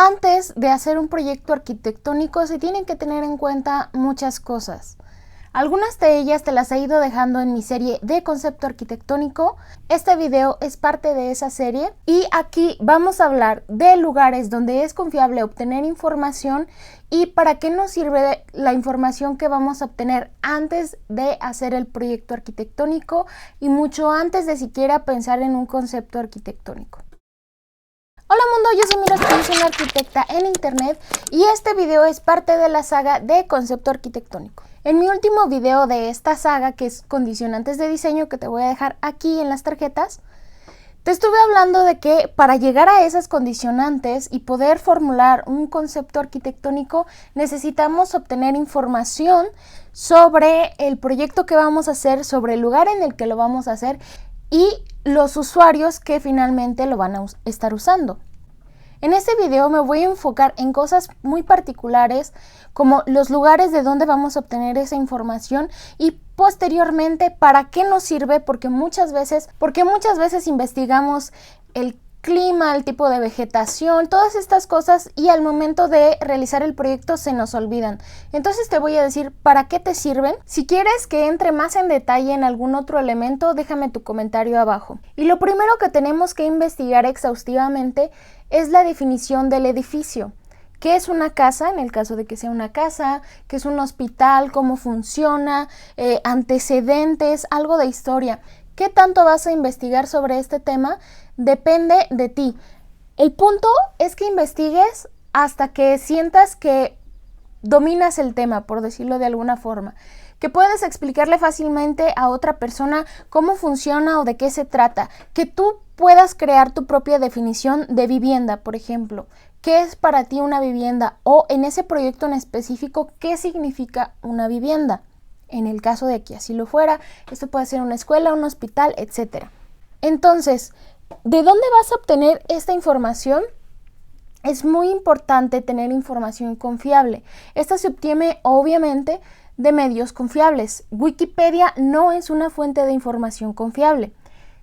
Antes de hacer un proyecto arquitectónico se tienen que tener en cuenta muchas cosas. Algunas de ellas te las he ido dejando en mi serie de concepto arquitectónico. Este video es parte de esa serie y aquí vamos a hablar de lugares donde es confiable obtener información y para qué nos sirve la información que vamos a obtener antes de hacer el proyecto arquitectónico y mucho antes de siquiera pensar en un concepto arquitectónico. Hola mundo, yo soy Mira, soy una arquitecta en internet y este video es parte de la saga de concepto arquitectónico. En mi último video de esta saga, que es condicionantes de diseño, que te voy a dejar aquí en las tarjetas, te estuve hablando de que para llegar a esas condicionantes y poder formular un concepto arquitectónico necesitamos obtener información sobre el proyecto que vamos a hacer, sobre el lugar en el que lo vamos a hacer y los usuarios que finalmente lo van a estar usando. En este video me voy a enfocar en cosas muy particulares como los lugares de donde vamos a obtener esa información y posteriormente para qué nos sirve, porque muchas veces investigamos el clima, el tipo de vegetación, todas estas cosas y al momento de realizar el proyecto se nos olvidan. Entonces te voy a decir para qué te sirven. Si quieres que entre más en detalle en algún otro elemento, déjame tu comentario abajo. Y lo primero que tenemos que investigar exhaustivamente es la definición del edificio. ¿Qué es una casa? En el caso de que sea una casa, ¿qué es un hospital? ¿Cómo funciona? Antecedentes, algo de historia. ¿Qué tanto vas a investigar sobre este tema? Depende de ti. El punto es que investigues hasta que sientas que dominas el tema, por decirlo de alguna forma. Que puedes explicarle fácilmente a otra persona cómo funciona o de qué se trata. Que tú puedas crear tu propia definición de vivienda, por ejemplo. ¿Qué es para ti una vivienda? O en ese proyecto en específico, ¿qué significa una vivienda? En el caso de que así lo fuera, esto puede ser una escuela, un hospital, etc. Entonces, ¿de dónde vas a obtener esta información? Es muy importante tener información confiable. Esta se obtiene obviamente de medios confiables. Wikipedia no es una fuente de información confiable.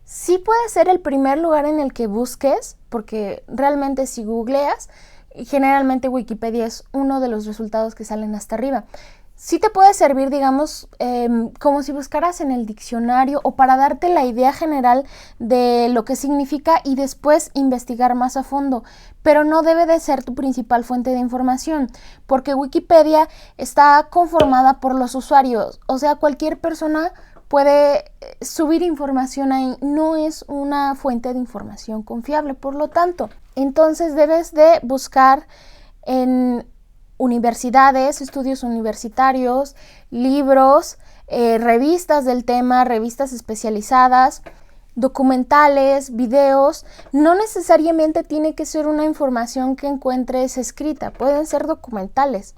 Sí puede ser el primer lugar en el que busques, porque realmente si googleas, generalmente Wikipedia es uno de los resultados que salen hasta arriba. Sí te puede servir, digamos, como si buscaras en el diccionario o para darte la idea general de lo que significa y después investigar más a fondo, pero no debe de ser tu principal fuente de información, porque Wikipedia está conformada por los usuarios, o sea, cualquier persona puede subir información ahí, no es una fuente de información confiable, por lo tanto, entonces debes de buscar en universidades, estudios universitarios, libros, revistas del tema, revistas especializadas, documentales, videos. No necesariamente tiene que ser una información que encuentres escrita, pueden ser documentales.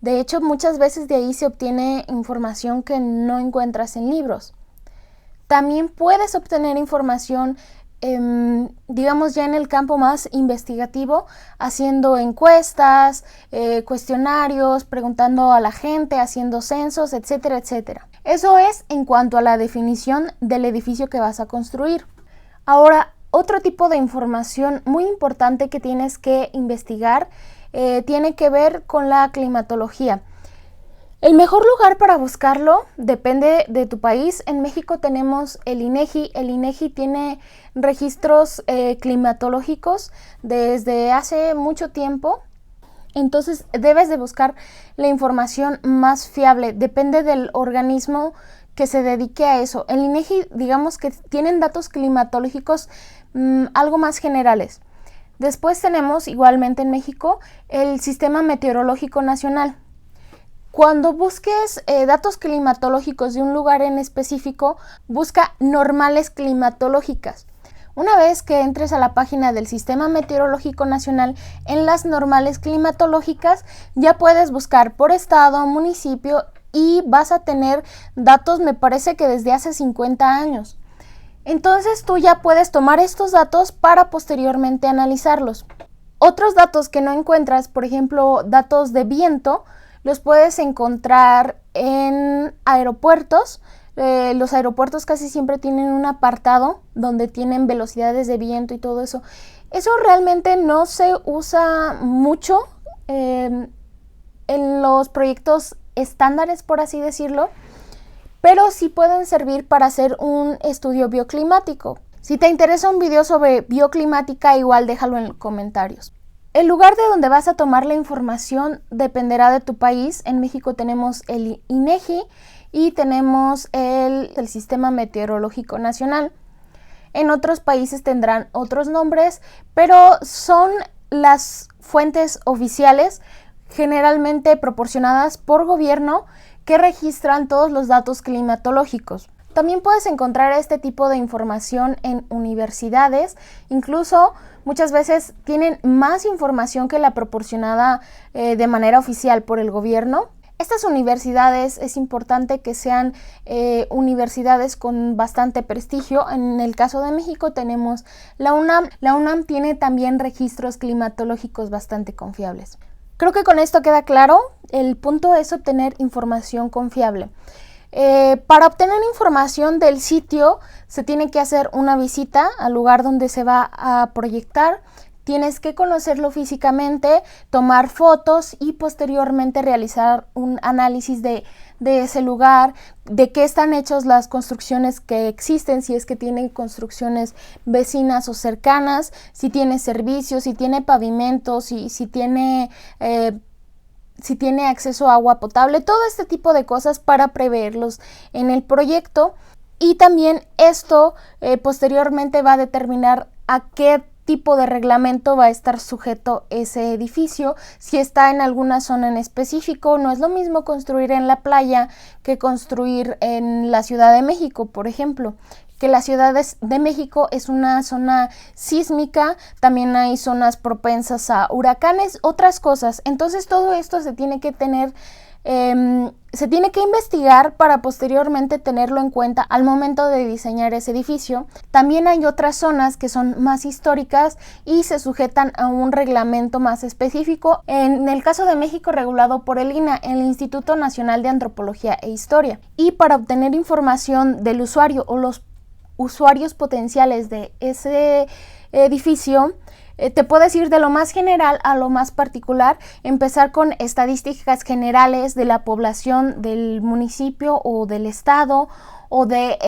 De hecho, muchas veces de ahí se obtiene información que no encuentras en libros. También puedes obtener información digamos ya en el campo más investigativo, haciendo encuestas, cuestionarios, preguntando a la gente, haciendo censos, etcétera, etcétera. Eso es en cuanto a la definición del edificio que vas a construir. Ahora, otro tipo de información muy importante que tienes que investigar tiene que ver con la climatología. El mejor lugar para buscarlo depende de tu país. En México tenemos el INEGI. El INEGI tiene registros climatológicos desde hace mucho tiempo. Entonces debes de buscar la información más fiable. Depende del organismo que se dedique a eso. El INEGI, digamos que tienen datos climatológicos algo más generales. Después tenemos igualmente en México el Sistema Meteorológico Nacional. Cuando busques datos climatológicos de un lugar en específico, busca normales climatológicas. Una vez que entres a la página del Sistema Meteorológico Nacional, en las normales climatológicas, ya puedes buscar por estado, municipio y vas a tener datos, me parece que desde hace 50 años. Entonces tú ya puedes tomar estos datos para posteriormente analizarlos. Otros datos que no encuentras, por ejemplo, datos de viento, los puedes encontrar en aeropuertos, Los aeropuertos casi siempre tienen un apartado donde tienen velocidades de viento y todo eso. Eso realmente no se usa mucho en los proyectos estándares, por así decirlo, pero sí pueden servir para hacer un estudio bioclimático. Si te interesa un video sobre bioclimática, igual déjalo en los comentarios. El lugar de donde vas a tomar la información dependerá de tu país. En México tenemos el INEGI y tenemos el Sistema Meteorológico Nacional. En otros países tendrán otros nombres, pero son las fuentes oficiales generalmente proporcionadas por gobierno que registran todos los datos climatológicos. También puedes encontrar este tipo de información en universidades, incluso muchas veces tienen más información que la proporcionada de manera oficial por el gobierno. Estas universidades es importante que sean universidades con bastante prestigio. En el caso de México tenemos la UNAM. La UNAM tiene también registros climatológicos bastante confiables. Creo que con esto queda claro. El punto es obtener información confiable. Para obtener información del sitio se tiene que hacer una visita al lugar donde se va a proyectar. Tienes que conocerlo físicamente, tomar fotos y posteriormente realizar un análisis de ese lugar, de qué están hechos las construcciones que existen, si es que tienen construcciones vecinas o cercanas, si tiene servicios, si tiene pavimentos, si tiene acceso a agua potable, todo este tipo de cosas para preverlos en el proyecto. Y también esto posteriormente va a determinar a qué tipo de reglamento va a estar sujeto ese edificio, si está en alguna zona en específico. No es lo mismo construir en la playa que construir en la Ciudad de México, por ejemplo, que la Ciudad de México es una zona sísmica, también hay zonas propensas a huracanes, otras cosas. Entonces todo esto se tiene que tener, se tiene que investigar para posteriormente tenerlo en cuenta al momento de diseñar ese edificio. También hay otras zonas que son más históricas y se sujetan a un reglamento más específico. En el caso de México, regulado por el INAH, el Instituto Nacional de Antropología e Historia. Y para obtener información del usuario o los usuarios potenciales de ese edificio, te puedes ir de lo más general a lo más particular, empezar con estadísticas generales de la población del municipio o del estado o de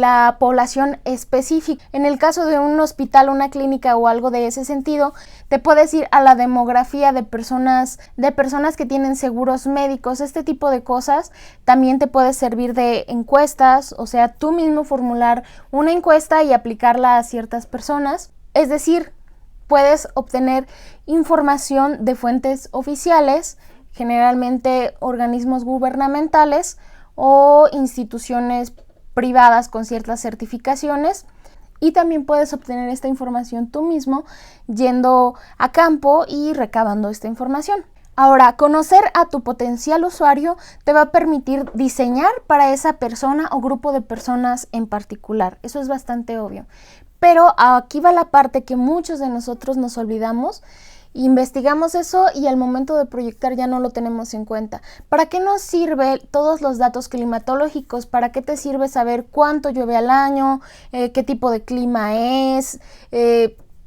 la población específica. En el caso de un hospital, una clínica o algo de ese sentido, te puedes ir a la demografía de personas que tienen seguros médicos, este tipo de cosas. También te puede servir de encuestas, o sea, tú mismo formular una encuesta y aplicarla a ciertas personas. Es decir, puedes obtener información de fuentes oficiales, generalmente organismos gubernamentales o instituciones privadas con ciertas certificaciones, y también puedes obtener esta información tú mismo yendo a campo y recabando esta información. Ahora, conocer a tu potencial usuario te va a permitir diseñar para esa persona o grupo de personas en particular. Eso es bastante obvio. Pero aquí va la parte que muchos de nosotros nos olvidamos. Investigamos eso y al momento de proyectar ya no lo tenemos en cuenta. ¿Para qué nos sirve todos los datos climatológicos? ¿Para qué te sirve saber cuánto llueve al año? ¿Qué tipo de clima es?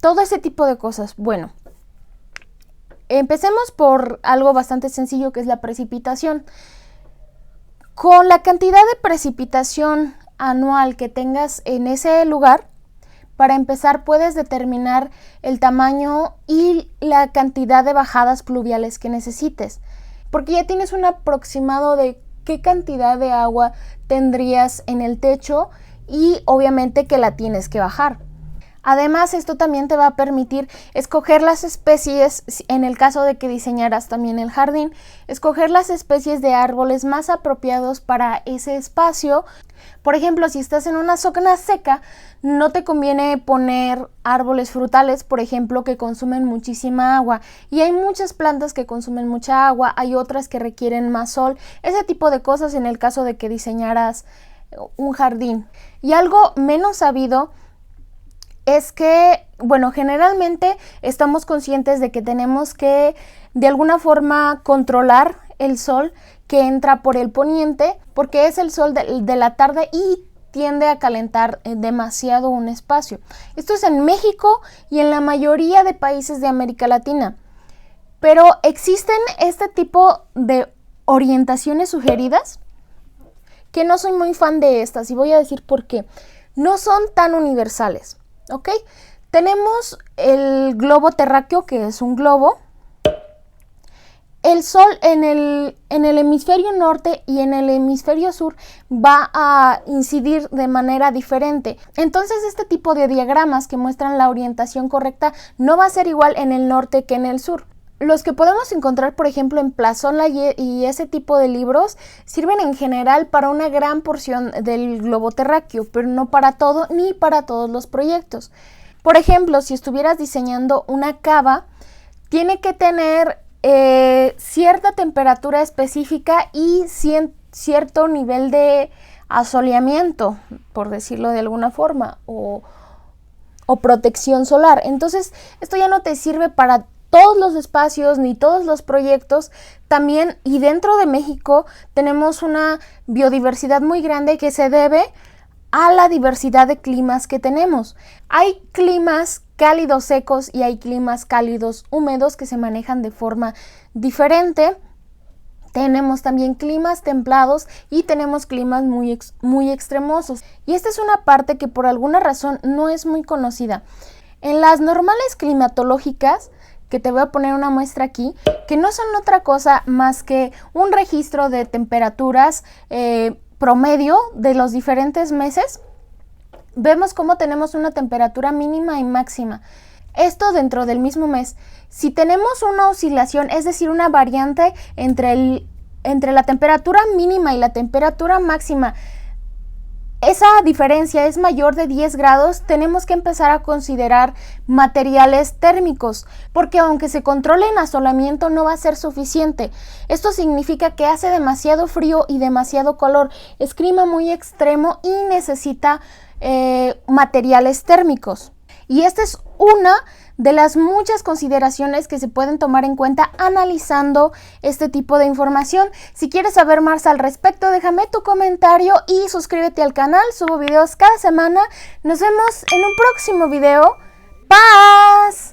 Todo ese tipo de cosas. Bueno, empecemos por algo bastante sencillo, que es la precipitación. Con la cantidad de precipitación anual que tengas en ese lugar, para empezar, puedes determinar el tamaño y la cantidad de bajadas pluviales que necesites, porque ya tienes un aproximado de qué cantidad de agua tendrías en el techo y obviamente que la tienes que bajar. Además, esto también te va a permitir escoger las especies, en el caso de que diseñaras también el jardín, escoger las especies de árboles más apropiados para ese espacio. Por ejemplo, si estás en una zona seca, no te conviene poner árboles frutales, por ejemplo, que consumen muchísima agua. Y hay muchas plantas que consumen mucha agua, hay otras que requieren más sol, ese tipo de cosas en el caso de que diseñaras un jardín. Y algo menos sabido es que, bueno, generalmente estamos conscientes de que tenemos que de alguna forma controlar el sol que entra por el poniente, porque es el sol de la tarde y tiende a calentar demasiado un espacio. Esto es en México y en la mayoría de países de América Latina. Pero existen este tipo de orientaciones sugeridas que no soy muy fan de estas y voy a decir por qué. No son tan universales, ¿ok? Tenemos el globo terráqueo, que es un globo. El sol en el hemisferio norte y en el hemisferio sur va a incidir de manera diferente. Entonces este tipo de diagramas que muestran la orientación correcta no va a ser igual en el norte que en el sur. Los que podemos encontrar, por ejemplo, en Plazola y ese tipo de libros sirven en general para una gran porción del globo terráqueo, pero no para todo ni para todos los proyectos. Por ejemplo, si estuvieras diseñando una cava, tiene que tener cierta temperatura específica y cierto nivel de asoleamiento, por decirlo de alguna forma, o protección solar. Entonces, esto ya no te sirve para todos los espacios ni todos los proyectos. También, y dentro de México tenemos una biodiversidad muy grande que se debe a la diversidad de climas que tenemos. Hay climas cálidos secos y hay climas cálidos húmedos que se manejan de forma diferente. Tenemos también climas templados y tenemos climas muy extremosos. Y esta es una parte que por alguna razón no es muy conocida. En las normales climatológicas, que te voy a poner una muestra aquí, que no son otra cosa más que un registro de temperaturas promedio de los diferentes meses, vemos cómo tenemos una temperatura mínima y máxima. Esto dentro del mismo mes. Si tenemos una oscilación, es decir, una variante entre la temperatura mínima y la temperatura máxima, esa diferencia es mayor de 10 grados, tenemos que empezar a considerar materiales térmicos, porque aunque se controle el asolamiento no va a ser suficiente. Esto significa que hace demasiado frío y demasiado calor, es clima muy extremo y necesita materiales térmicos. Y esta es una de las muchas consideraciones que se pueden tomar en cuenta analizando este tipo de información. Si quieres saber más al respecto, déjame tu comentario y suscríbete al canal. Subo videos cada semana. Nos vemos en un próximo video. ¡Paz!